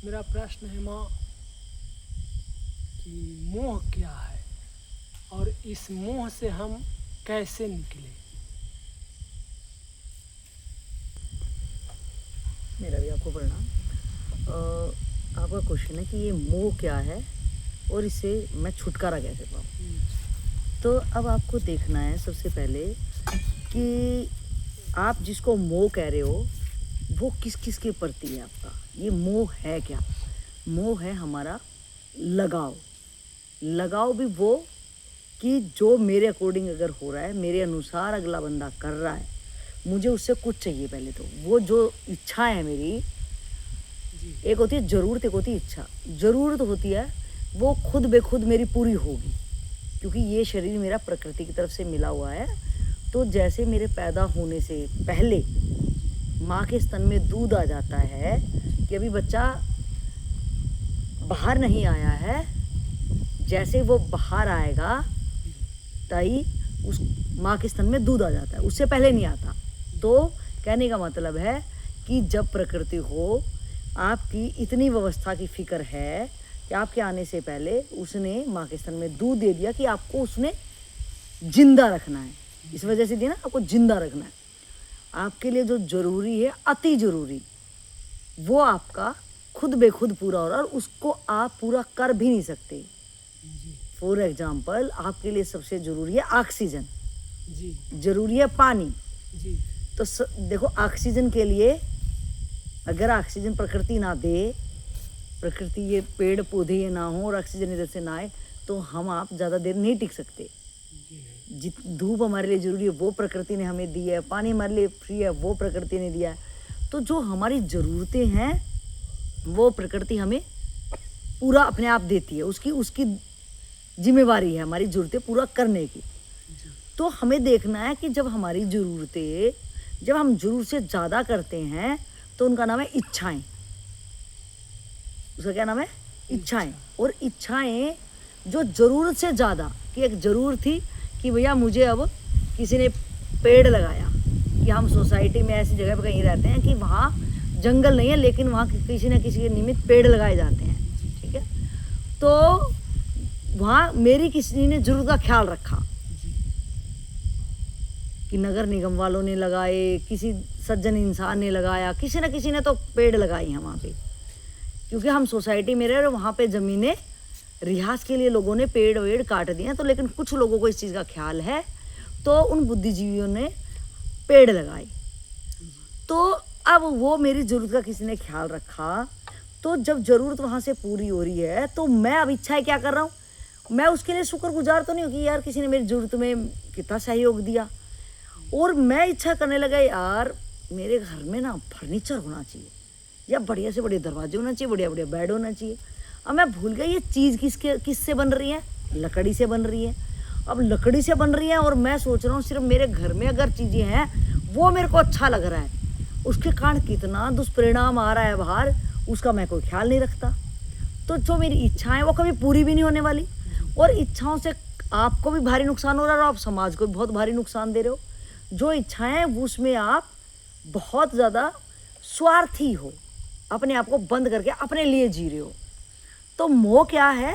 मेरा प्रश्न है माँ कि मोह क्या है और इस मोह से हम कैसे निकले। मेरा भी आपको प्रणाम। आपका क्वेश्चन है कि ये मोह क्या है और इससे मैं छुटकारा कैसे पाऊँ। तो अब आपको देखना है सबसे पहले कि आप जिसको मोह कह रहे हो वो किस किस के प्रति है आपका। ये मोह है क्या? मोह है हमारा लगाव। लगाव भी वो कि जो मेरे अकॉर्डिंग अगर हो रहा है, मेरे अनुसार अगला बंदा कर रहा है, मुझे उससे कुछ चाहिए। पहले तो वो जो इच्छा है मेरी, एक होती है ज़रूरत, एक होती है इच्छा। ज़रूरत होती है वो खुद बेखुद मेरी पूरी होगी, क्योंकि ये शरीर मेरा प्रकृति की तरफ से मिला हुआ है। तो जैसे मेरे पैदा होने से पहले माँ के स्तन में दूध आ जाता है कि अभी बच्चा बाहर नहीं आया है, जैसे वो बाहर आएगा ताई उस माँ के स्तन में दूध आ जाता है, उससे पहले नहीं आता। तो कहने का मतलब है कि जब प्रकृति हो, आपकी इतनी व्यवस्था की फिक्र है कि आपके आने से पहले उसने माँ के स्तन में दूध दे दिया कि आपको उसने जिंदा रखना है। इस वजह से दिया ना, आपको जिंदा रखना है। आपके लिए जो जरूरी है, अति जरूरी, वो आपका खुद बेखुद पूरा हो रहा है और उसको आप पूरा कर भी नहीं सकते। फॉर एग्जाम्पल, आपके लिए सबसे जरूरी है ऑक्सीजन, जरूरी है पानी। तो देखो, ऑक्सीजन के लिए अगर ऑक्सीजन प्रकृति ना दे, प्रकृति ये पेड़ पौधे ये ना हो और ऑक्सीजन इधर से ना आए, तो हम आप ज़्यादा देर नहीं टिक सकते। धूप हमारे लिए ज़रूरी है, वो प्रकृति ने हमें दी है। पानी हमारे लिए फ्री है, वो प्रकृति ने दिया है। तो जो हमारी ज़रूरतें हैं वो प्रकृति हमें पूरा अपने आप देती है। उसकी जिम्मेवारी है हमारी ज़रूरतें पूरा करने की। तो हमें देखना है कि जब हमारी ज़रूरतें, जब हम ज़रूरत से ज़्यादा करते हैं तो उनका नाम है इच्छाएं। उसका क्या नाम है? इच्छाएं। और इच्छाएं जो ज़रूरत से ज़्यादा, कि एक ज़रूरत थी कि भैया मुझे अब किसी ने पेड़ लगाया, कि हम सोसाइटी में ऐसी जगह पर कहीं रहते हैं कि वहाँ जंगल नहीं है, लेकिन वहाँ किसी न किसी के निमित्त पेड़ लगाए जाते हैं, ठीक है। तो वहाँ मेरी किसी ने ज़रूरत का ख्याल रखा कि नगर निगम वालों ने लगाए, किसी सज्जन इंसान ने लगाया, किसी न किसी ने तो पेड़ लगाई हैं वहाँ पे, क्योंकि हम सोसाइटी में रह रहे, वहाँ पे ज़मीनें रिहाज के लिए लोगों ने पेड़ वेड़ काट दिए हैं। तो लेकिन कुछ लोगों को इस चीज़ का ख्याल है, तो उन बुद्धिजीवियों ने पेड़ लगाए। तो अब वो मेरी ज़रूरत का किसी ने ख्याल रखा, तो जब ज़रूरत वहाँ से पूरी हो रही है, तो मैं अब इच्छाएं क्या कर रहा हूँ, मैं उसके लिए शुक्रगुजार तो नहीं हूँ कि यार किसी ने मेरी ज़रूरत में कितना सहयोग दिया। और मैं इच्छा करने लगा, यार मेरे घर में ना फर्नीचर होना चाहिए, या बढ़िया से बढ़िया दरवाजे होना चाहिए, बढ़िया बढ़िया बेड होना चाहिए। अब मैं भूल गया ये चीज़ किससे बन रही है? लकड़ी से बन रही है। अब लकड़ी से बन रही है और मैं सोच रहा हूँ सिर्फ मेरे घर में अगर चीज़ें हैं वो मेरे को अच्छा लग रहा है, उसके कारण कितना दुष्परिणाम आ रहा है बाहर, उसका मैं कोई ख्याल नहीं रखता। तो जो मेरी इच्छाएं हैं वो कभी पूरी भी नहीं होने वाली, और इच्छाओं से आपको भी भारी नुकसान हो रहा है और आप समाज को भी बहुत भारी नुकसान दे रहे हो। जो इच्छाएं हैं उसमें आप बहुत ज़्यादा स्वार्थी हो, अपने आप को बंद करके अपने लिए जी रहे हो। तो मोह क्या है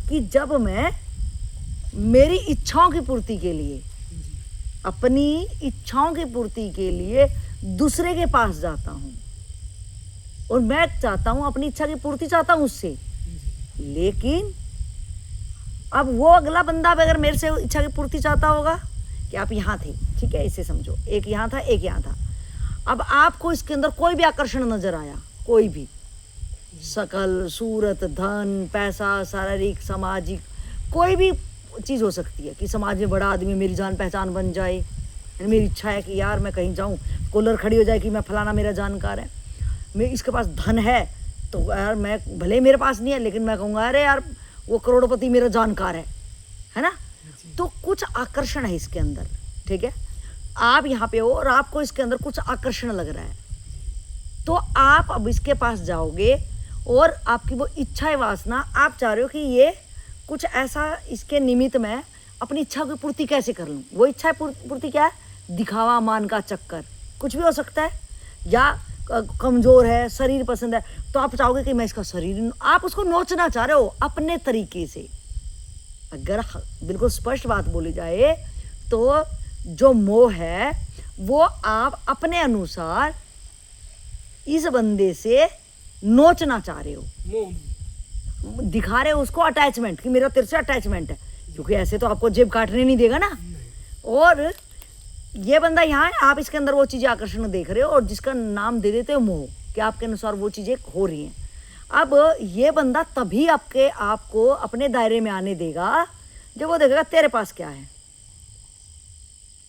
कि जब मैं मेरी इच्छाओं की पूर्ति के लिए, अपनी इच्छाओं की पूर्ति के लिए दूसरे के पास जाता हूँ, और मैं चाहता हूँ अपनी इच्छा की पूर्ति चाहता हूँ उससे, लेकिन अब वो अगला बंदा अगर मेरे से इच्छा की पूर्ति चाहता होगा कि आप यहाँ थे, ठीक है, इसे समझो, एक यहाँ था एक यहाँ था। अब आपको इसके अंदर कोई भी आकर्षण नजर आया, कोई भी, शकल, सूरत, धन, पैसा, शारीरिक, सामाजिक, कोई भी चीज़ हो सकती है कि समाज में बड़ा आदमी, मेरी जान पहचान बन जाए, मेरी इच्छा है कि यार मैं कहीं जाऊँ, कॉलर खड़ी हो जाए कि मैं फलाना मेरा जानकार है, मैं इसके पास धन है, तो यार मैं भले मेरे पास नहीं है लेकिन मैं कहूँगा अरे यार वो करोड़पति मेरा जानकार है ना। तो कुछ आकर्षण है इसके अंदर, ठीक है। आप यहाँ पे हो और आपको इसके अंदर कुछ आकर्षण लग रहा है, तो आप अब इसके पास जाओगे और आपकी वो इच्छा वासना, आप चाह रहे हो कि ये कुछ ऐसा, इसके निमित्त मैं अपनी इच्छा की पूर्ति कैसे कर लूँ। वो इच्छा पूर्ति क्या है? दिखावा, मान का चक्कर, कुछ भी हो सकता है, या कमजोर है, शरीर पसंद है, तो आप चाहोगे कि मैं इसका शरीर, आप उसको नोचना चाह रहे हो अपने तरीके से। अगर बिल्कुल स्पष्ट बात बोली जाए तो जो मोह है वो आप अपने अनुसार इस बंदे से नोचना चाह रहे हो, मोह दिखा रहे हो उसको अटैचमेंट कि मेरा तेरे से अटैचमेंट है, क्योंकि ऐसे तो आपको जेब काटने नहीं देगा ना। और ये बंदा यहाँ है, आप इसके अंदर वो चीज़ें आकर्षण देख रहे हो और जिसका नाम दे देते हो मोह, कि आपके अनुसार वो चीज़ें हो रही हैं। अब ये बंदा तभी आपको अपने दायरे में आने देगा जब वो देखेगा तेरे पास क्या है।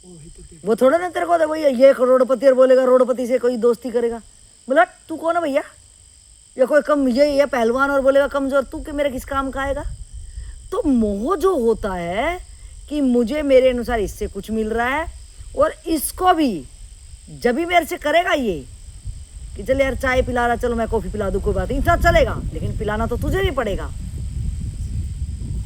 वही तो देख। वो थोड़ा ना तेरे को भैया ये करोड़पति और बोलेगा करोड़पति से कोई दोस्ती करेगा, बोला तू कौन है भैया, या कोई कम ये पहलवान और बोलेगा कमजोर, तू कि मेरे किस काम का आएगा। तो मोह जो होता है कि मुझे मेरे अनुसार इससे कुछ मिल रहा है और इसको भी जब भी मेरे से करेगा ये कि चल यार चाय पिला रहा, चलो मैं कॉफी पिला दूँ, कोई बात नहीं, इतना चलेगा, लेकिन पिलाना तो तुझे भी पड़ेगा।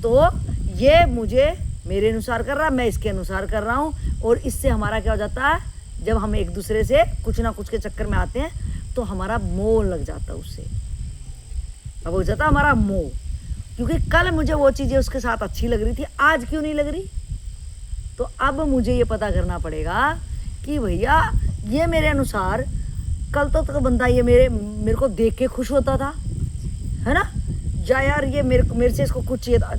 तो ये मुझे मेरे अनुसार कर रहा, मैं इसके अनुसार कर रहा हूँ, और इससे हमारा क्या हो जाता है, जब हम एक दूसरे से कुछ ना कुछ के चक्कर में आते हैं तो हमारा मोह लग जाता है उससे। अब हो जाता है हमारा मोह, क्योंकि कल मुझे वो चीज़ें उसके साथ अच्छी लग रही थी, आज क्यों नहीं लग रही। तो अब मुझे ये पता करना पड़ेगा कि भैया ये मेरे अनुसार, कल तो बंदा ये मेरे को देख के खुश होता था, है ना, जा यार ये मेरे से इसको कुछ चाहिए था।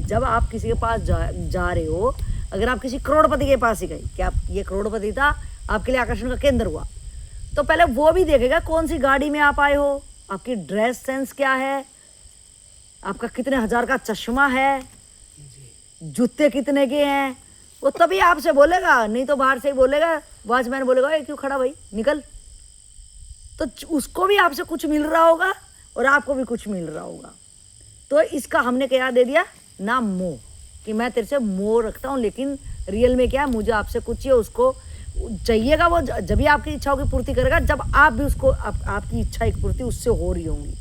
जब आप किसी के पास जा रहे हो, अगर आप किसी करोड़पति के पास ही गए कि आप ये करोड़पति था, आपके लिए आकर्षण का केंद्र हुआ, तो पहले वो भी देखेगा कौन सी गाड़ी में आप आए हो, आपकी ड्रेस सेंस क्या है, आपका कितने हजार का चश्मा है, जूते कितने के हैं, वो तभी आपसे बोलेगा, नहीं तो बाहर से ही बोलेगा, वॉचमैन बोलेगा ये क्यों खड़ा भाई, निकल। तो उसको भी आपसे कुछ मिल रहा होगा और आपको भी कुछ मिल रहा होगा। तो इसका हमने क्या दे दिया, नाम मोह, कि मैं तेरे से मोह रखता हूँ, लेकिन रियल में क्या है, मुझे आपसे कुछ चाहिए, उसको चाहिएगा, वो जब भी आपकी इच्छाओं की पूर्ति करेगा, जब आप भी उसको आपकी इच्छा की पूर्ति उससे हो रही होंगी,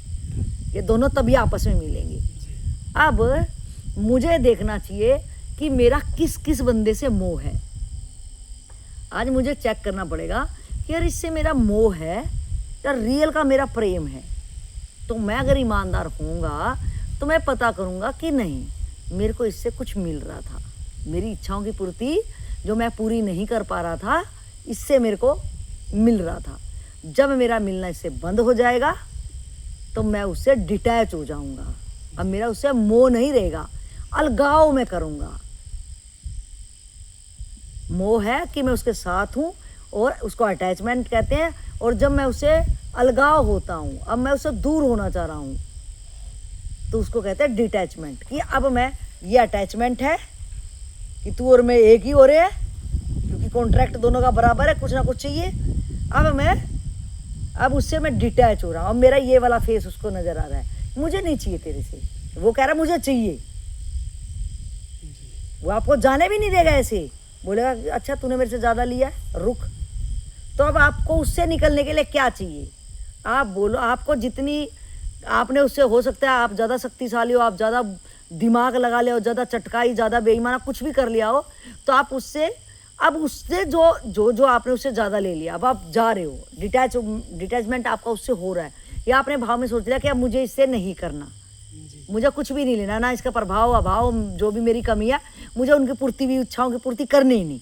ये दोनों तभी आपस में मिलेंगे। अब मुझे देखना चाहिए कि मेरा किस किस बंदे से मोह है। आज मुझे चेक करना पड़ेगा कि यार इससे मेरा मोह है या रियल का मेरा प्रेम है। तो मैं अगर ईमानदार होऊंगा तो मैं पता करूंगा कि नहीं, मेरे को इससे कुछ मिल रहा था, मेरी इच्छाओं की पूर्ति जो मैं पूरी नहीं कर पा रहा था, इससे मेरे को मिल रहा था। जब मेरा मिलना इससे बंद हो जाएगा तो मैं उससे डिटैच हो जाऊंगा, अब मेरा उससे मोह नहीं रहेगा, अलगाव मैं करूंगा। मोह है कि मैं उसके साथ हूँ और उसको अटैचमेंट कहते हैं, और जब मैं उससे अलगाव होता हूँ, अब मैं उससे दूर होना चाह रहा हूँ, तो उसको कहते हैं डिटैचमेंट, कि अब मैं, ये अटैचमेंट है कि तू और मैं एक ही हो रहे हैं, क्योंकि कॉन्ट्रैक्ट दोनों का बराबर है, कुछ ना कुछ चाहिए। अब उससे मैं डिटैच हो रहा हूँ, अब मेरा ये वाला फेस उसको नजर आ रहा है, मुझे नहीं चाहिए तेरे से, वो कह रहा है मुझे चाहिए। वो आपको जाने भी नहीं देगा, ऐसे बोलेगा अच्छा तूने मेरे से ज़्यादा लिया है, रुक। तो अब आपको उससे निकलने के लिए क्या चाहिए, आप बोलो। आपको जितनी आपने उससे, हो सकता है आप ज़्यादा शक्तिशाली हो, आप ज़्यादा दिमाग लगा ले हो, ज़्यादा चटकाई, ज़्यादा बेईमाना कुछ भी कर लिया हो, तो आप उससे, अब उससे जो आपने उससे ज़्यादा ले लिया, अब आप जा रहे हो, डिटैचमेंट आपका उससे हो रहा है, या आपने भाव में सोच लिया कि अब मुझे इससे नहीं करना, मुझे कुछ भी नहीं लेना, ना इसका प्रभाव अभाव, जो भी मेरी कमी है, मुझे उनकी पूर्ति भी, इच्छाओं की पूर्ति करनी ही नहीं।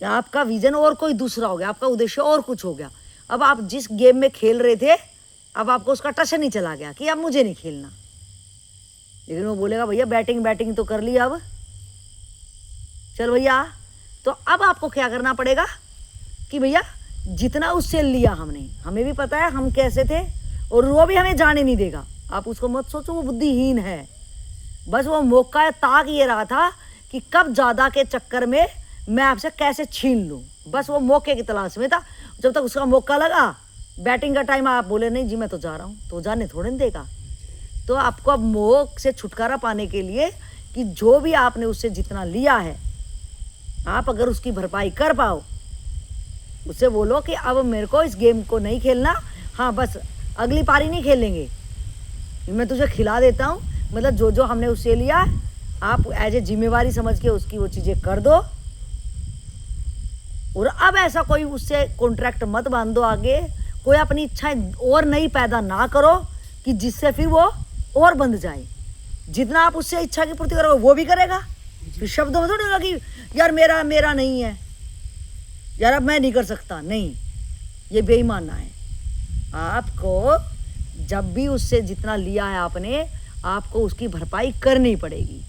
आपका विजन और कोई दूसरा हो गया, आपका उद्देश्य और कुछ हो गया। अब आप जिस गेम में खेल रहे थे, अब आपको उसका टच नहीं चला गया कि अब मुझे नहीं खेलना, लेकिन वो बोलेगा भैया बैटिंग तो कर लिया, अब चल भैया। तो अब आपको क्या करना पड़ेगा कि भैया जितना उससे लिया हमने, हमें भी पता है हम कैसे थे, और वो भी हमें जाने नहीं देगा। आप उसको मत सोचो वो बुद्धिहीन है, बस वो मौका ताक ये रहा था कि कब ज़्यादा के चक्कर में मैं आपसे कैसे छीन लूँ, बस वो मौके की तलाश में था। जब तक उसका मौका लगा, बैटिंग का टाइम, आप बोले नहीं जी मैं तो जा रहा हूँ, तो जाने थोड़े नहीं देगा। तो आपको अब मोह से छुटकारा पाने के लिए कि जो भी आपने उससे जितना लिया है, आप अगर उसकी भरपाई कर पाओ, उससे बोलो कि अब मेरे को इस गेम को नहीं खेलना, हाँ बस अगली पारी नहीं खेलेंगे, मैं तुझे खिला देता हूँ, मतलब जो हमने उससे लिया आप एज ए जिम्मेवारी समझ के उसकी वो चीज़ें कर दो। और अब ऐसा कोई उससे कॉन्ट्रैक्ट मत बांधो आगे, कोई अपनी इच्छाएं और नई पैदा ना करो कि जिससे फिर वो और बंध जाए। जितना आप उससे इच्छा की पूर्ति करोगे वो भी करेगा। फिर शब्दों में थोड़ी होगा कि यार मेरा मेरा नहीं है, यार अब मैं नहीं कर सकता, नहीं, ये बेईमाना है। आपको जब भी उससे जितना लिया है आपने, आपको उसकी भरपाई करनी पड़ेगी।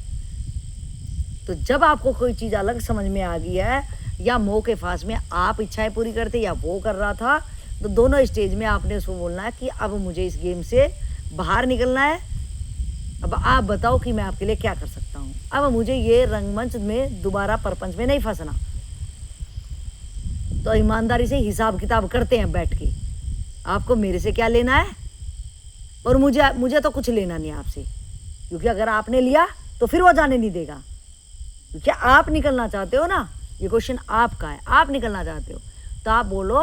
तो जब आपको कोई चीज़ अलग समझ में आ गई है, या मोह के फांस में आप इच्छाएं पूरी करते या वो कर रहा था, तो दोनों स्टेज में आपने उसको बोलना है कि अब मुझे इस गेम से बाहर निकलना है। अब आप बताओ कि मैं आपके लिए क्या कर सकता हूँ। अब मुझे ये रंगमंच में दोबारा परपंच में नहीं फंसना। तो ईमानदारी से हिसाब किताब करते हैं बैठ के, आपको मेरे से क्या लेना है और मुझे तो कुछ लेना नहीं आपसे, क्योंकि अगर आपने लिया तो फिर वो जाने नहीं देगा। क्योंकि आप निकलना चाहते हो ना, ये क्वेश्चन आपका है, आप निकलना चाहते हो, तो आप बोलो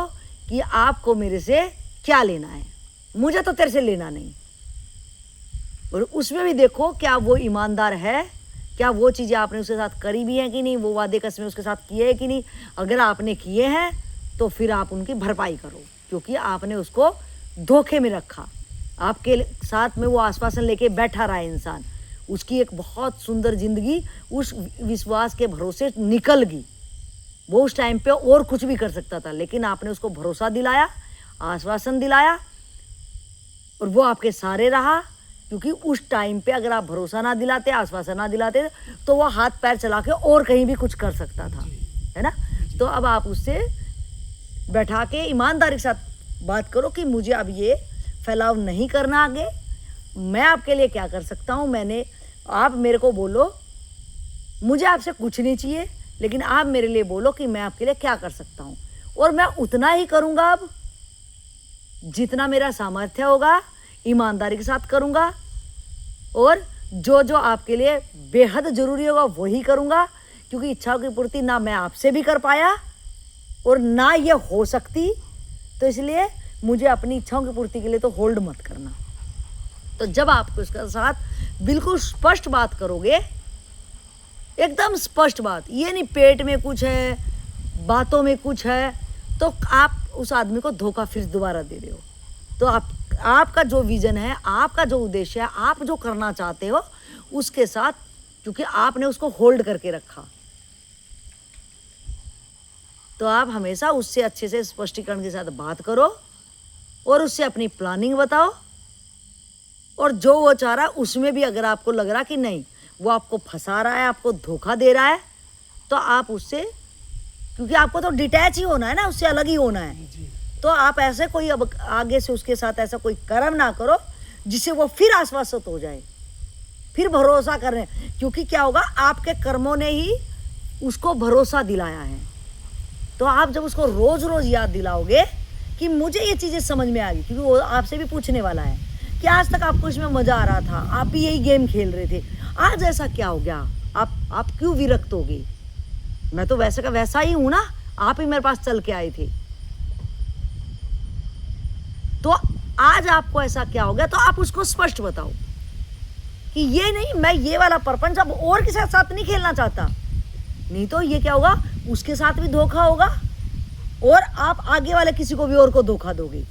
कि आपको मेरे से क्या लेना है, मुझे तो तेरे से लेना नहीं। और उसमें भी देखो क्या वो ईमानदार है, क्या वो चीज़ें आपने उसके साथ करी भी हैं कि नहीं, वो वादे कसमें उसके साथ किए हैं कि नहीं। अगर आपने किए हैं तो फिर आप उनकी भरपाई करो, क्योंकि आपने उसको धोखे में रखा। आपके साथ में वो आश्वासन लेके बैठा रहा इंसान, उसकी एक बहुत सुंदर जिंदगी उस विश्वास के भरोसे निकल गई। वो उस टाइम पे और कुछ भी कर सकता था, लेकिन आपने उसको भरोसा दिलाया, आश्वासन दिलाया, और वो आपके सहारे रहा। क्योंकि उस टाइम पे अगर आप भरोसा ना दिलाते, आश्वासन ना दिलाते, तो वो हाथ पैर चला के और कहीं भी कुछ कर सकता था, है ना। तो अब आप उससे बैठा के ईमानदारी के साथ बात करो कि मुझे अब ये फैलाव नहीं करना आगे, मैं आपके लिए क्या कर सकता हूँ। आप मेरे को बोलो, मुझे आपसे कुछ नहीं चाहिए, लेकिन आप मेरे लिए बोलो कि मैं आपके लिए क्या कर सकता हूँ, और मैं उतना ही करूँगा अब जितना मेरा सामर्थ्य होगा, ईमानदारी के साथ करूँगा, और जो जो आपके लिए बेहद ज़रूरी होगा वही करूँगा। क्योंकि इच्छाओं की पूर्ति ना मैं आपसे भी कर पाया और ना ये हो सकती, तो इसलिए मुझे अपनी इच्छाओं की पूर्ति के लिए तो होल्ड मत करना। तो जब आप उसके साथ बिल्कुल स्पष्ट बात करोगे, एकदम स्पष्ट बात, ये नहीं पेट में कुछ है, बातों में कुछ है, तो आप उस आदमी को धोखा फिर दोबारा दे रहे हो। तो आपका जो विजन है, आपका जो उद्देश्य है, आप जो करना चाहते हो, उसके साथ, क्योंकि आपने उसको होल्ड करके रखा, तो आप हमेशा उससे अच्छे से स्पष्टीकरण के साथ बात करो और उससे अपनी प्लानिंग बताओ। और जो वो चाह रहा है उसमें भी अगर आपको लग रहा कि नहीं वो आपको फंसा रहा है, आपको धोखा दे रहा है, तो आप उससे, क्योंकि आपको तो डिटैच ही होना है ना, उससे अलग ही होना है, तो आप ऐसे कोई अब आगे से उसके साथ ऐसा कोई कर्म ना करो जिससे वो फिर आश्वस्त हो जाए, फिर भरोसा करें। क्योंकि क्या होगा, आपके कर्मों ने ही उसको भरोसा दिलाया है। तो आप जब उसको रोज रोज याद दिलाओगे कि मुझे ये चीज़ें समझ में आ गई, क्योंकि वो आपसे भी पूछने वाला है कि आज तक आपको इसमें मज़ा आ रहा था, आप भी यही गेम खेल रहे थे, आज ऐसा क्या हो गया, आप क्यों विरक्त हो गए। मैं तो वैसे का वैसा ही हूँ ना, आप ही मेरे पास चल के आए थे, तो आज आपको ऐसा क्या हो गया। तो आप उसको स्पष्ट बताओ कि ये नहीं, मैं ये वाला परपंच अब और किसी के साथ नहीं खेलना चाहता, नहीं तो ये क्या होगा, उसके साथ भी धोखा होगा और आप आगे वाले किसी को भी और को धोखा दोगे।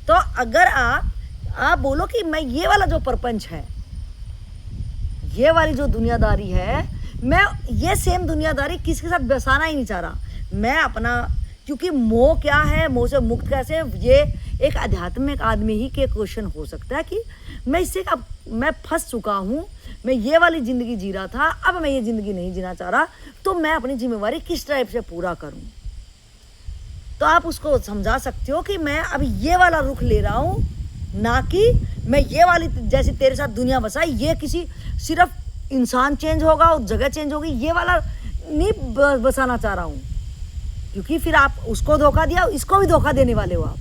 तो अगर आप बोलो कि मैं ये वाला जो परपंच है, ये वाली जो दुनियादारी है, मैं ये सेम दुनियादारी किसके साथ बसाना ही नहीं चाह रहा। मैं अपना, क्योंकि मोह क्या है, मोह से मुक्त कैसे, ये एक आध्यात्मिक आदमी ही के क्वेश्चन हो सकता है कि मैं इससे अब मैं फंस चुका हूँ, मैं ये वाली ज़िंदगी जी रहा था, अब मैं ये ज़िंदगी नहीं जीना चाह रहा, तो मैं अपनी जिम्मेवारी किस टाइप से पूरा करूँ। तो आप उसको समझा सकते हो कि मैं अब ये वाला रुख ले रहा हूँ, ना कि मैं ये वाली जैसे तेरे साथ दुनिया बसाई, ये किसी सिर्फ इंसान चेंज होगा और जगह चेंज होगी, ये वाला नहीं बसाना चाह रहा हूँ। क्योंकि फिर आप उसको धोखा दिया, इसको भी धोखा देने वाले हो आप,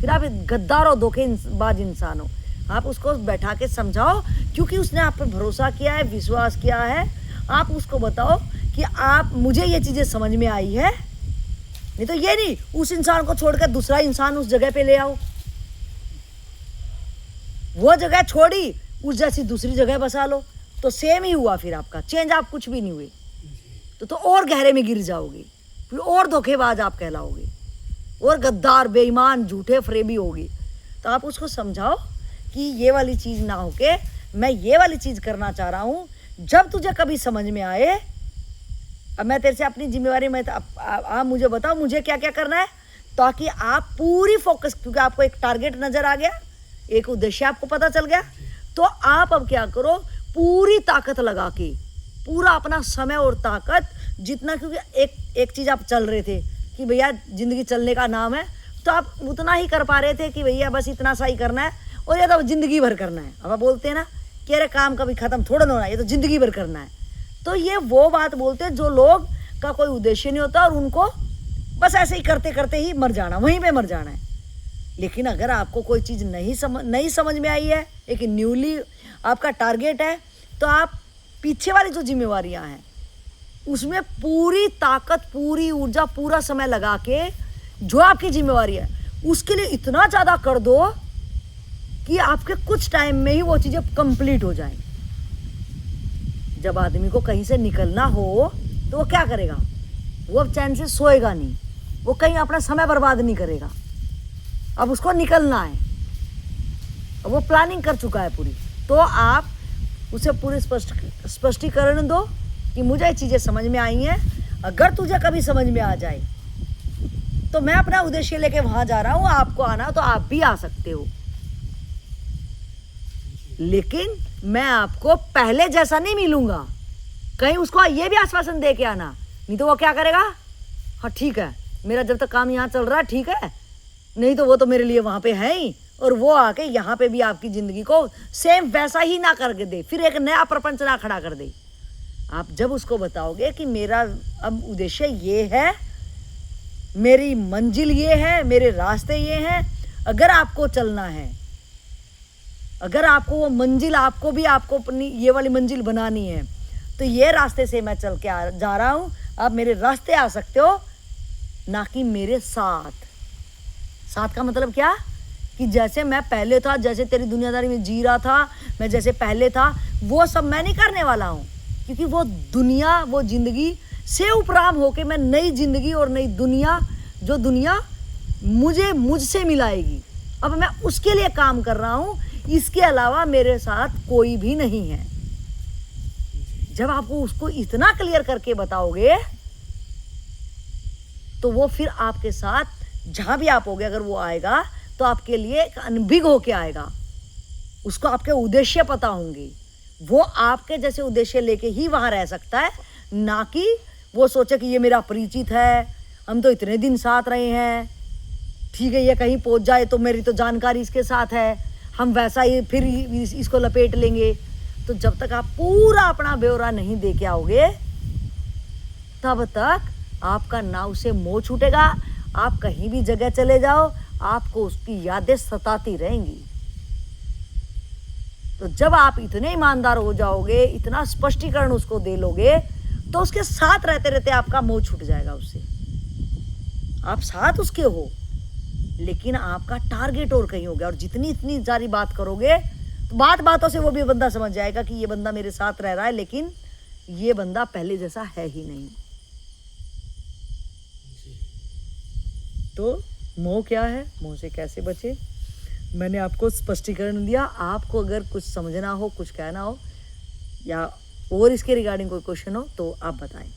फिर आप गद्दार और धोखेबाज इंसान हो। आप उसको बैठा के समझाओ, क्योंकि उसने आप पर भरोसा किया है, विश्वास किया है। आप उसको बताओ कि आप, मुझे ये चीज़ें समझ में आई है, नहीं तो ये नहीं उस इंसान को छोड़कर दूसरा इंसान उस जगह पे ले आओ, वो जगह छोड़ी उस जैसी दूसरी जगह बसा लो, तो सेम ही हुआ, फिर आपका चेंज, आप कुछ भी नहीं हुए, तो और गहरे में गिर जाओगे, फिर और धोखेबाज आप कहलाओगे, और गद्दार, बेईमान, झूठे, फरेबी होगी। तो आप उसको समझाओ कि ये वाली चीज़ ना होके मैं ये वाली चीज़ करना चाह रहा हूँ। जब तुझे कभी समझ में आए, अब मैं तेरे से अपनी जिम्मेवारी में आप मुझे बताओ मुझे क्या क्या करना है, ताकि आप पूरी फोकस, क्योंकि आपको एक टारगेट नज़र आ गया, एक उद्देश्य आपको पता चल गया, तो आप अब क्या करो, पूरी ताकत लगा के, पूरा अपना समय और ताकत जितना, क्योंकि एक चीज़ आप चल रहे थे कि भैया ज़िंदगी चलने का नाम है, तो आप उतना ही कर पा रहे थे कि भैया बस इतना सा ही करना है, और ये तो ज़िंदगी भर करना है। अब आप बोलते हैं ना कि अरे काम कभी ख़त्म थोड़ा ना होना, ये तो ज़िंदगी भर करना है। तो ये वो बात बोलते हैं जो लोग का कोई उद्देश्य नहीं होता और उनको बस ऐसे ही करते करते ही मर जाना, वहीं पे मर जाना है। लेकिन अगर आपको कोई चीज़ नहीं समझ में आई है, एक न्यूली आपका टारगेट है, तो आप पीछे वाली जो जिम्मेवारियां हैं उसमें पूरी ताकत, पूरी ऊर्जा, पूरा समय लगा के जो आपकी जिम्मेवारी है उसके लिए इतना ज़्यादा कर दो कि आपके कुछ टाइम में ही वो चीज़ें कंप्लीट हो जाएं। जब आदमी को कहीं से निकलना हो तो वो क्या करेगा, वो अब चैन से सोएगा नहीं, वो कहीं अपना समय बर्बाद नहीं करेगा। अब उसको निकलना है, अब वो प्लानिंग कर चुका है पूरी, तो आप उसे पूरे स्पष्टीकरण दो कि मुझे ये चीज़ें समझ में आई हैं, अगर तुझे कभी समझ में आ जाए तो मैं अपना उद्देश्य लेके वहाँ जा रहा हूँ, आपको आना तो आप भी आ सकते हो, लेकिन मैं आपको पहले जैसा नहीं मिलूंगा। कहीं उसको ये भी आश्वासन दे के आना, नहीं तो वो क्या करेगा, हाँ ठीक है मेरा जब तक काम यहाँ चल रहा है ठीक है, नहीं तो वो तो मेरे लिए वहाँ पे है ही, और वो आके यहाँ पे भी आपकी ज़िंदगी को सेम वैसा ही ना करके दे, फिर एक नया प्रपंच ना खड़ा कर दे। आप जब उसको बताओगे कि मेरा अब उद्देश्य ये है, मेरी मंजिल ये है, मेरे रास्ते ये हैं, अगर आपको चलना है, अगर आपको वो मंजिल, आपको अपनी ये वाली मंजिल बनानी है, तो ये रास्ते से मैं चल के जा रहा हूँ, आप मेरे रास्ते आ सकते हो, ना कि मेरे साथ। साथ का मतलब क्या, कि जैसे मैं पहले था, जैसे तेरी दुनियादारी में जी रहा था, मैं जैसे पहले था, वो सब मैं नहीं करने वाला हूँ, क्योंकि वो दुनिया, वो ज़िंदगी से उपराम होके मैं नई ज़िंदगी और नई दुनिया, जो दुनिया मुझसे मिलाएगी, अब मैं उसके लिए काम कर रहा हूँ। इसके अलावा मेरे साथ कोई भी नहीं है। जब आपको उसको इतना क्लियर करके बताओगे तो वो फिर आपके साथ जहां भी आप होगे, अगर वो आएगा तो आपके लिए एक अनभिग होके आएगा, उसको आपके उद्देश्य पता होंगे, वो आपके जैसे उद्देश्य लेके ही वहां रह सकता है, ना कि वो सोचे कि ये मेरा परिचित है, हम तो इतने दिन साथ रहे हैं, ठीक है ये कहीं पहुंच जाए तो मेरी तो जानकारी इसके साथ है, हम वैसा ही फिर इसको लपेट लेंगे। तो जब तक आप पूरा अपना ब्यौरा नहीं दे के आओगे, तब तक आपका ना उसे मोह छूटेगा। आप कहीं भी जगह चले जाओ, आपको उसकी यादें सताती रहेंगी। तो जब आप इतने ईमानदार हो जाओगे, इतना स्पष्टीकरण उसको दे लोगे, तो उसके साथ रहते रहते आपका मोह छूट जाएगा उससे। आप साथ उसके हो, लेकिन आपका टारगेट और कहीं हो गया, और जितनी इतनी सारी बात करोगे तो बातों से वो भी बंदा समझ जाएगा कि ये बंदा मेरे साथ रह रहा है, लेकिन ये बंदा पहले जैसा है ही नहीं। तो मोह क्या है, मोह से कैसे बचे, मैंने आपको स्पष्टीकरण दिया। आपको अगर कुछ समझना हो, कुछ कहना हो, या और इसके रिगार्डिंग कोई क्वेश्चन हो तो आप बताएं।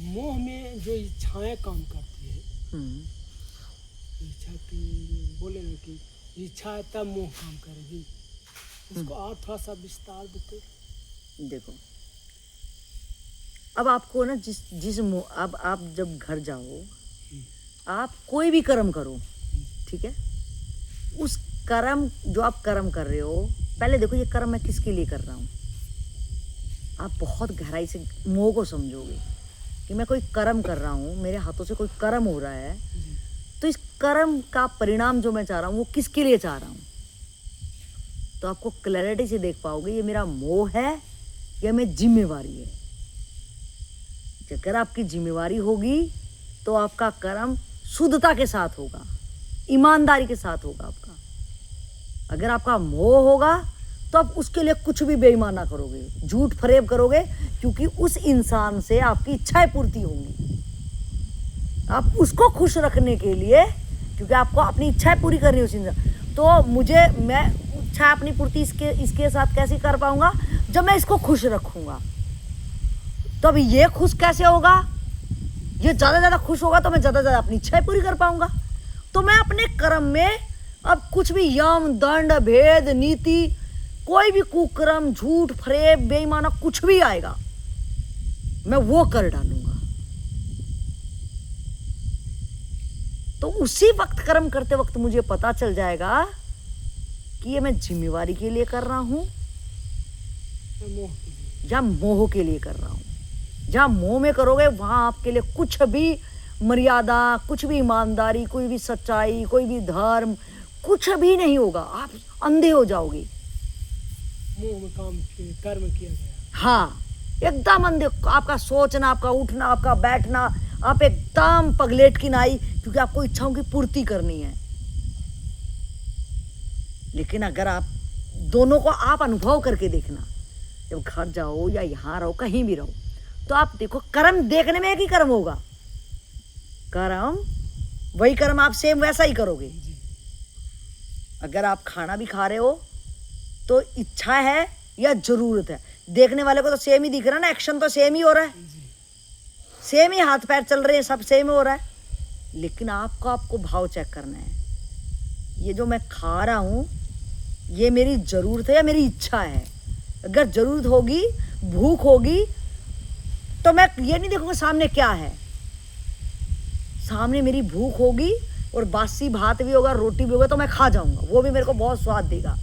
मोह में जो इच्छाएं काम करती है, इच्छा की बोले ना कि इच्छा है तब मोह काम करेगी, उसको और थोड़ा सा विस्तार देते। देखो, अब आपको ना जिस मोह, अब आप जब घर जाओ, आप कोई भी कर्म करो, ठीक है, उस कर्म जो आप कर्म कर रहे हो, पहले देखो ये कर्म मैं किसके लिए कर रहा हूँ। आप बहुत गहराई से मोह को समझोगे कि मैं कोई कर्म कर रहा हूँ, मेरे हाथों से कोई कर्म हो रहा है, तो इस कर्म का परिणाम जो मैं चाह रहा हूँ वो किसके लिए चाह रहा हूँ, तो आपको क्लैरिटी से देख पाओगे ये मेरा मोह है या मेरी जिम्मेवारी है। अगर आपकी जिम्मेवारी होगी तो आपका कर्म शुद्धता के साथ होगा, ईमानदारी के साथ होगा आपका। अगर आपका मोह होगा तो आप उसके लिए कुछ भी बेईमाना करोगे, झूठ फरेब करोगे, क्योंकि उस इंसान से आपकी इच्छाएं पूर्ति होंगी। आप उसको खुश रखने के लिए, क्योंकि आपको अपनी इच्छाएं पूरी करनी है उस इंसान, तो मैं इच्छा अपनी पूर्ति इसके साथ कैसे कर पाऊंगा, जब मैं इसको खुश रखूंगा। तो अभी ये खुश कैसे होगा, ये ज़्यादा खुश होगा तो मैं ज़्यादा अपनी इच्छाएं पूरी कर पाऊंगा। तो मैं अपने कर्म में अब कुछ भी यम दंड भेद नीति, कोई भी कुकर्म झूठ फरेब बेईमाना कुछ भी आएगा, मैं वो कर डालूंगा। तो उसी वक्त कर्म करते वक्त मुझे पता चल जाएगा कि ये मैं जिम्मेवारी के लिए कर रहा हूं या मोह के लिए कर रहा हूं। जहां मोह में करोगे वहां आपके लिए कुछ भी मर्यादा, कुछ भी ईमानदारी, कोई भी सच्चाई, कोई भी धर्म, कुछ भी नहीं होगा। आप अंधे हो जाओगे। मोह में कर्म किया गया। हाँ, एकदम अंधे। आपका सोचना, आपका उठना, आपका बैठना, आप एकदम पगलेट की नाई, क्योंकि आपको इच्छाओं की पूर्ति करनी है। लेकिन अगर आप दोनों को आप अनुभव करके देखना, जब घर जाओ या यहाँ रहो, कहीं भी रहो, तो आप देखो कर्म देखने में एक ही कर्म होगा। कर्म वही कर्म आप सेम वैसा ही करोगे। अगर आप खाना भी खा रहे हो तो इच्छा है या जरूरत है, देखने वाले को तो सेम ही दिख रहा है ना, एक्शन तो सेम ही हो रहा है, सेम ही हाथ पैर चल रहे हैं, सब सेम हो रहा है। लेकिन आपको भाव चेक करना है, ये जो मैं खा रहा हूं ये मेरी जरूरत है या मेरी इच्छा है। अगर जरूरत होगी, भूख होगी, तो मैं ये नहीं देखूंगा सामने क्या है। सामने मेरी भूख होगी और बासी भात भी होगा, रोटी भी होगा, तो मैं खा जाऊंगा, वो भी मेरे को बहुत स्वाद देगा।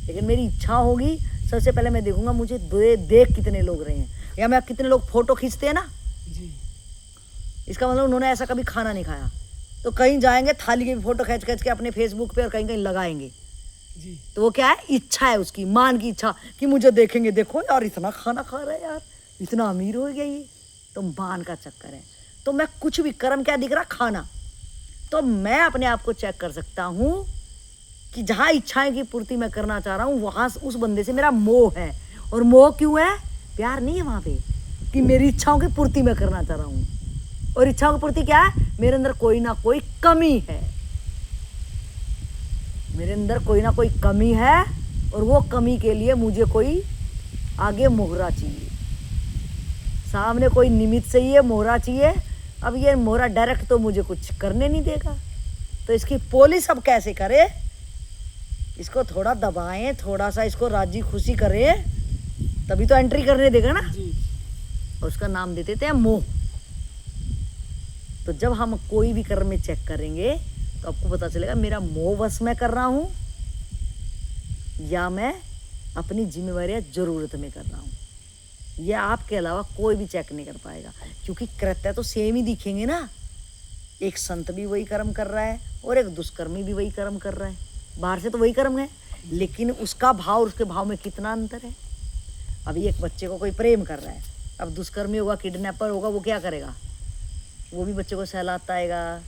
लेकिन मेरी इच्छा होगी, सबसे पहले मैं देखूंगा मुझे देख कितने लोग रहे हैं, या मैं कितने लोग फोटो खींचते हैं ना जी। इसका मतलब उन्होंने ऐसा कभी खाना नहीं खाया, तो कहीं जाएंगे थाली की फोटो खींच के अपने फेसबुक पे और कहीं कहीं लगाएंगे जी। तो वो क्या है, इच्छा है उसकी, मान की इच्छा कि मुझे देखेंगे, देखो यार इतना खाना खा रहा है, यार इतना अमीर हो गया ये, तो मान का चक्कर है। तो मैं कुछ भी कर्म क्या दिख रहा, खाना, तो मैं अपने आप को चेक कर सकता हूँ कि जहाँ इच्छाएं की पूर्ति मैं करना चाह रहा हूँ वहां उस बंदे से मेरा मोह है। और मोह क्यों है, प्यार नहीं है वहां पे, कि मेरी इच्छाओं की पूर्ति मैं करना चाह रहा हूँ। और इच्छाओं की पूर्ति क्या है, मेरे अंदर कोई ना कोई कमी है, मेरे अंदर कोई ना कोई कमी है, और वो कमी के लिए मुझे कोई आगे मोहरा चाहिए, सामने कोई निमित्त चाहिए, मोहरा चाहिए। अब ये मोहरा डायरेक्ट तो मुझे कुछ करने नहीं देगा, तो इसकी पोलिस अब कैसे करे, इसको थोड़ा दबाएं, थोड़ा सा इसको राजी खुशी करें, तभी तो एंट्री करने देगा ना। जी। और उसका नाम दे देते हैं मोह। तो जब हम कोई भी कर्म में चेक करेंगे तो आपको पता चलेगा मेरा मोह वश में कर रहा हूं या मैं अपनी जिम्मेवारी जरूरत में कर रहा हूं। यह आपके अलावा कोई भी चेक नहीं कर पाएगा, क्योंकि कृत्य तो सेम ही दिखेंगे ना। एक संत भी वही कर्म कर रहा है और एक दुष्कर्मी भी वही कर्म कर रहा है, बाहर से तो वही कर्म है, लेकिन उसका भाव और उसके भाव में कितना अंतर है। अभी एक बच्चे को कोई प्रेम कर रहा है, अब दुष्कर्मी होगा, किडनैपर होगा, वो क्या करेगा, वो भी बच्चे को सहलाता आएगा,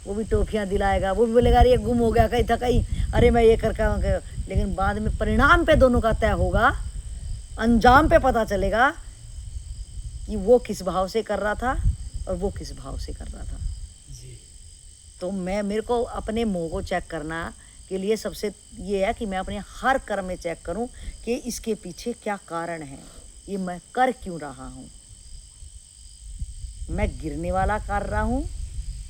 वो भी टॉफियाँ दिलाएगा, वो भी बोलेगा अरे ये गुम हो गया कहीं था कहीं, अरे मैं ये कर, लेकिन बाद में परिणाम पे दोनों का तय होगा, अंजाम पे पता चलेगा कि वो किस भाव से कर रहा था और वो किस भाव से कर रहा था। जी। तो मेरे को अपने मोह को चेक करना के लिए सबसे ये है कि मैं अपने हर कर्म में चेक करूं कि इसके पीछे क्या कारण है, ये मैं कर क्यों रहा हूं। मैं गिरने वाला कर रहा हूं,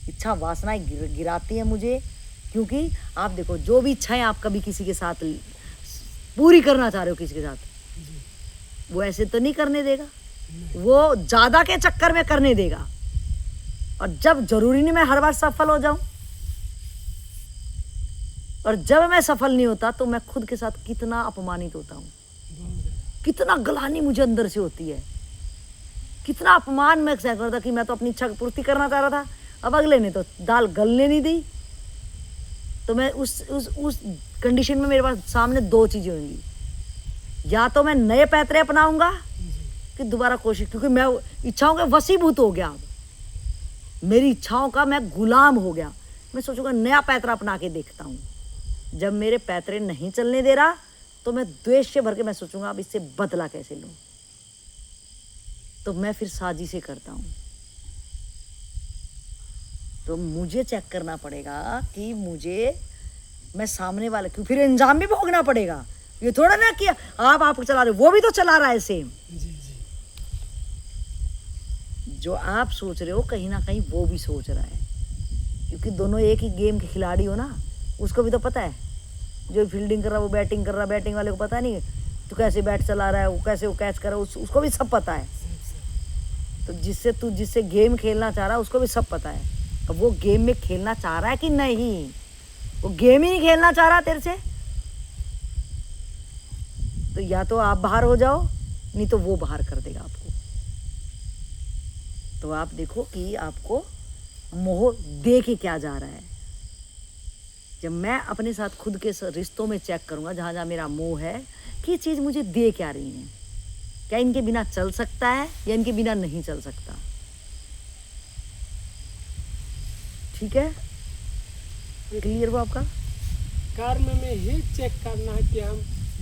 इच्छा वासनाएं गिराती है मुझे, क्योंकि आप देखो जो भी इच्छाएं आप कभी किसी के साथ पूरी करना चाह रहे हो किसी के साथ, वो ऐसे तो नहीं करने देगा, वो ज्यादा के चक्कर में करने देगा। और जब जरूरी नहीं मैं हर बार सफल हो जाऊं, और जब मैं सफल नहीं होता तो मैं खुद के साथ कितना अपमानित होता हूं, कितना गलानी मुझे अंदर से होती है, कितना अपमान मैं सहन करता कि मैं तो अपनी इच्छा की पूर्ति करना चाह रहा था, अब अगले ने तो दाल गलने नहीं दी, तो मैं उस कंडीशन में मेरे पास सामने दो चीजें होंगी, या तो मैं नए पैतरे अपनाऊंगा कि दोबारा कोशिश, क्योंकि मैं इच्छाओं के वशीभूत हो गया, मेरी इच्छाओं का मैं गुलाम हो गया। मैं सोचूंगा नया पैतरा अपना के देखता हूँ। जब मेरे पैतरे नहीं चलने दे रहा तो मैं द्वेष से भर के मैं सोचूंगा अब इससे बदला कैसे लूं, तो मैं फिर साजिशें करता हूँ। तो मुझे चेक करना पड़ेगा कि मुझे मैं सामने वाले, क्यों फिर इंजाम भी भोगना पड़ेगा। ये थोड़ा ना कि आप चला रहे, वो भी तो चला रहा है सेम। जी जी। जो आप सोच रहे हो कहीं ना कहीं वो भी सोच रहा है, क्योंकि दोनों एक ही गेम के खिलाड़ी हो ना। उसको भी तो पता है, जो फील्डिंग कर रहा है वो बैटिंग कर रहा है, बैटिंग वाले को पता नहीं तो कैसे बैट चला रहा है, वो कैसे वो कैच कर रहा है, उसको भी सब पता है। तो जिससे गेम खेलना चाह रहा है उसको भी सब पता है। अब वो गेम में खेलना चाह रहा है कि नहीं, वो गेम ही नहीं खेलना चाह रहा तेरे से, तो या तो आप बाहर हो जाओ, नहीं तो वो बाहर कर देगा आपको। तो आप देखो कि आपको मोह दे के क्या जा रहा है। जब मैं अपने साथ खुद के रिश्तों में चेक करूंगा, जहां जहां मेरा मोह है कि ये चीज मुझे दे क्या रही है, क्या इनके बिना चल सकता है या इनके बिना नहीं चल सकता। ठीक है, क्लियर हुआ आपका? कर्म में ही चेक करना है कि हम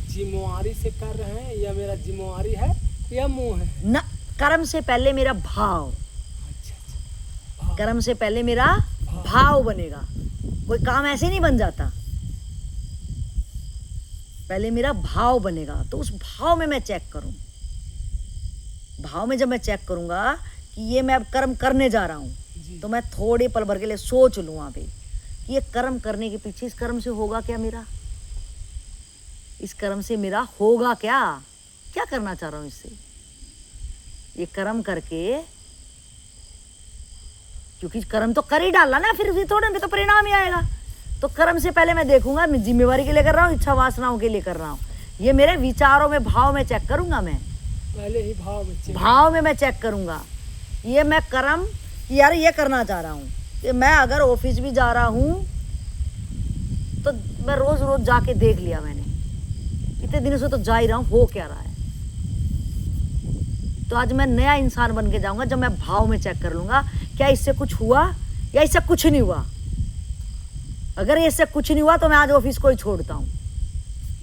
जिम्मेवारी से कर रहे हैं या मेरा जिम्मेवारी है या मोह है। ना, कर्म से पहले मेरा भाव। अच्छा अच्छा। कर्म से पहले मेरा भाव बनेगा। कोई काम ऐसे नहीं बन जाता, पहले मेरा भाव बनेगा। तो उस भाव में मैं चेक करूं। भाव में जब मैं चेक करूंगा कि ये मैं अब कर्म करने जा रहा हूं, तो मैं थोड़े पल भर के लिए सोच लूं वहां पे कि ये कर्म करने के पीछे इस कर्म से होगा क्या, मेरा इस कर्म से मेरा होगा क्या करना चाह रहा हूं इससे। ये कर्म करके, क्योंकि कर्म तो कर ही डाला ना, फिर भी थोड़े में तो परिणाम ही आएगा। तो कर्म से पहले मैं देखूंगा मैं जिम्मेवारी के लिए कर रहा हूँ, इच्छा वासनाओं के लिए कर रहा हूँ। ये मेरे विचारों में, भाव में चेक करूंगा। मैं पहले ही भाव में मैं चेक करूंगा। ये मैं कर्म यार ये करना चाह रहा हूँ कि मैं अगर ऑफिस भी जा रहा हूँ तो मैं रोज रोज जाके देख लिया, मैंने इतने दिनों से तो जा ही रहा हूँ, हो क्या रहा है। तो आज मैं नया इंसान बन के जाऊंगा जब मैं भाव में चेक कर लूंगा क्या इससे कुछ हुआ या इससे कुछ नहीं हुआ। अगर इससे कुछ नहीं हुआ तो मैं आज ऑफिस को ही छोड़ता हूँ,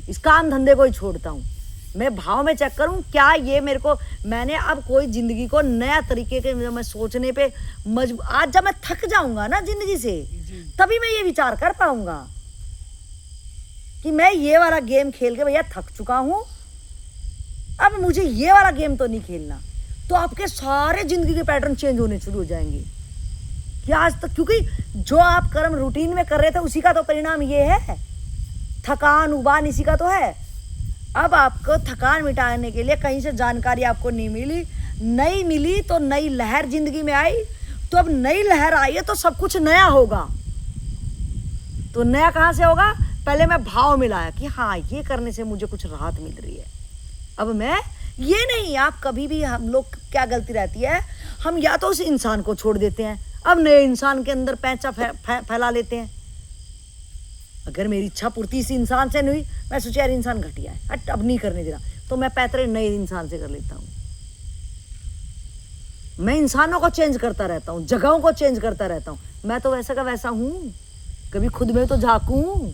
इस काम धंधे को ही छोड़ता हूँ। मैं भाव में चेक करूं क्या ये मेरे को, मैंने अब कोई जिंदगी को नया तरीके के मैं सोचने पे आज जब मैं थक जाऊंगा ना जिंदगी से, तभी मैं ये विचार कर पाऊंगा कि मैं ये वाला गेम खेल के भैया थक चुका हूं, अब मुझे ये वाला गेम तो नहीं खेलना। तो आपके सारे जिंदगी के पैटर्न चेंज होने शुरू हो जाएंगे कि आज तक, क्योंकि जो आप कर्म रूटीन में कर रहे थे उसी का तो परिणाम ये है, थकान उबान इसी का तो है। अब आपको थकान मिटाने के लिए कहीं से जानकारी आपको नहीं मिली, नहीं मिली तो नई लहर जिंदगी में आई। तो अब नई लहर आई है तो सब कुछ नया होगा। तो नया कहाँ से होगा? पहले मैं भाव में लाया कि हाँ ये करने से मुझे कुछ राहत मिल रही है। अब मैं ये नहीं, आप कभी भी, हम लोग क्या गलती रहती है, हम या तो उस इंसान को छोड़ देते हैं, अब नए इंसान के अंदर पैंचा फैला लेते हैं। अगर मेरी इच्छा पूर्ति इस इंसान से नहीं हुई, मैं सोचा यार इंसान घटिया है, हट अब नहीं करने दे रहा, तो मैं पैतरे नए इंसान से कर लेता हूँ। मैं इंसानों को चेंज करता रहता हूँ, जगहों को चेंज करता रहता हूँ। मैं तो वैसा का वैसा हूँ, कभी खुद में तो झांकूं।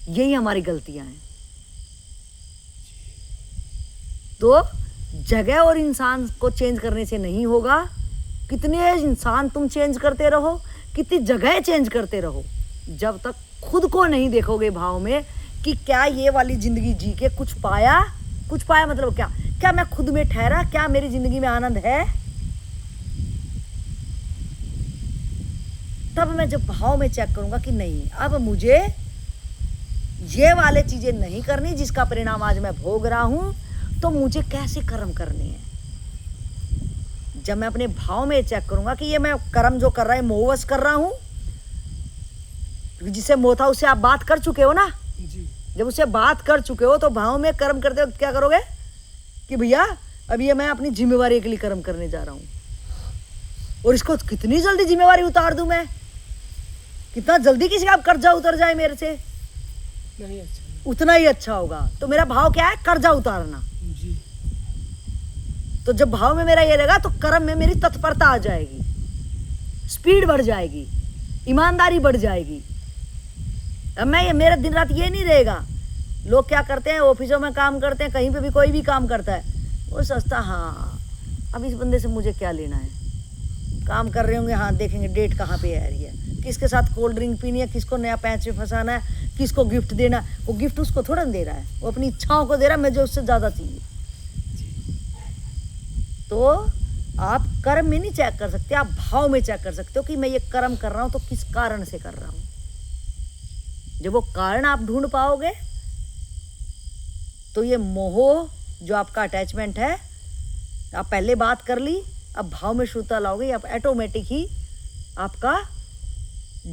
यही हमारी गलतियां हैं। तो जगह और इंसान को चेंज करने से नहीं होगा। कितने इंसान तुम चेंज करते रहो, कितनी जगह चेंज करते रहो, जब तक खुद को नहीं देखोगे भाव में कि क्या ये वाली जिंदगी जी के कुछ पाया मतलब क्या मैं खुद में ठहरा, क्या मेरी जिंदगी में आनंद है। तब मैं जब भाव में चेक करूंगा कि नहीं, अब मुझे ये वाले चीजें नहीं करनी जिसका परिणाम आज मैं भोग रहा हूं, तो मुझे कैसे कर्म करने हैं। जब मैं अपने भाव में चेक करूंगा कि ये मैं कर्म जो कर रहा है मोहवश कर रहा हूं, जिसे मोह था उससे आप बात कर चुके हो ना जी। जब उससे बात कर चुके हो तो भाव में कर्म करते वक्त क्या करोगे कि भैया अब ये मैं अपनी जिम्मेवारी के लिए कर्म करने जा रहा हूं, और इसको कितनी जल्दी जिम्मेवारी उतार दूं मैं कितना जल्दी किसी का कर्जा उतर जाए मेरे से, नहीं अच्छा नहीं। उतना ही अच्छा होगा। तो मेरा भाव क्या है, कर्जा उतारना। जी तो जब भाव में मेरा ये रहेगा तो कर्म में मेरी तत्परता आ जाएगी, स्पीड बढ़ जाएगी, ईमानदारी बढ़ जाएगी। अब मैं ये मेरा दिन रात ये नहीं रहेगा। लोग क्या करते हैं, ऑफिसों में काम करते हैं, कहीं पे भी कोई भी काम करता है, वो सोचता हाँ अब इस बंदे से मुझे क्या लेना है। काम कर रहे होंगे, हाँ देखेंगे डेट कहाँ पे आ रही है, किसके साथ कोल्ड ड्रिंक पीनी है, किसको नया पैंच में फंसाना है, किसको गिफ्ट देना। वो गिफ्ट उसको थोड़ा दे रहा है, वो अपनी इच्छाओं को दे रहा है, मुझे उससे ज़्यादा चाहिए। तो आप कर्म में नहीं चेक कर सकते, आप भाव में चेक कर सकते हो कि मैं ये कर्म कर रहा हूं तो किस कारण से कर रहा हूं। जब वो कारण आप ढूंढ पाओगे तो ये मोह जो आपका अटैचमेंट है, आप पहले बात कर ली, अब भाव में शुद्धता लाओगे, आप ऑटोमेटिक ही आपका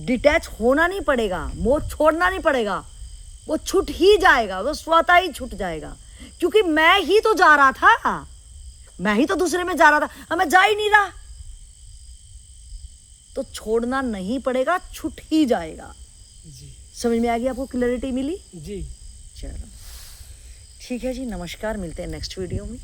डिटैच होना नहीं पड़ेगा, मोह छोड़ना नहीं पड़ेगा, वो छूट ही जाएगा, वो स्वतः ही छूट जाएगा। क्योंकि मैं ही तो जा रहा था, मैं ही तो दूसरे में जा रहा था, अब मैं जा ही नहीं रहा, तो छोड़ना नहीं पड़ेगा, छूट ही जाएगा। जी समझ में आ गई, आपको क्लैरिटी मिली? जी चलो ठीक है जी, नमस्कार, मिलते हैं नेक्स्ट वीडियो में।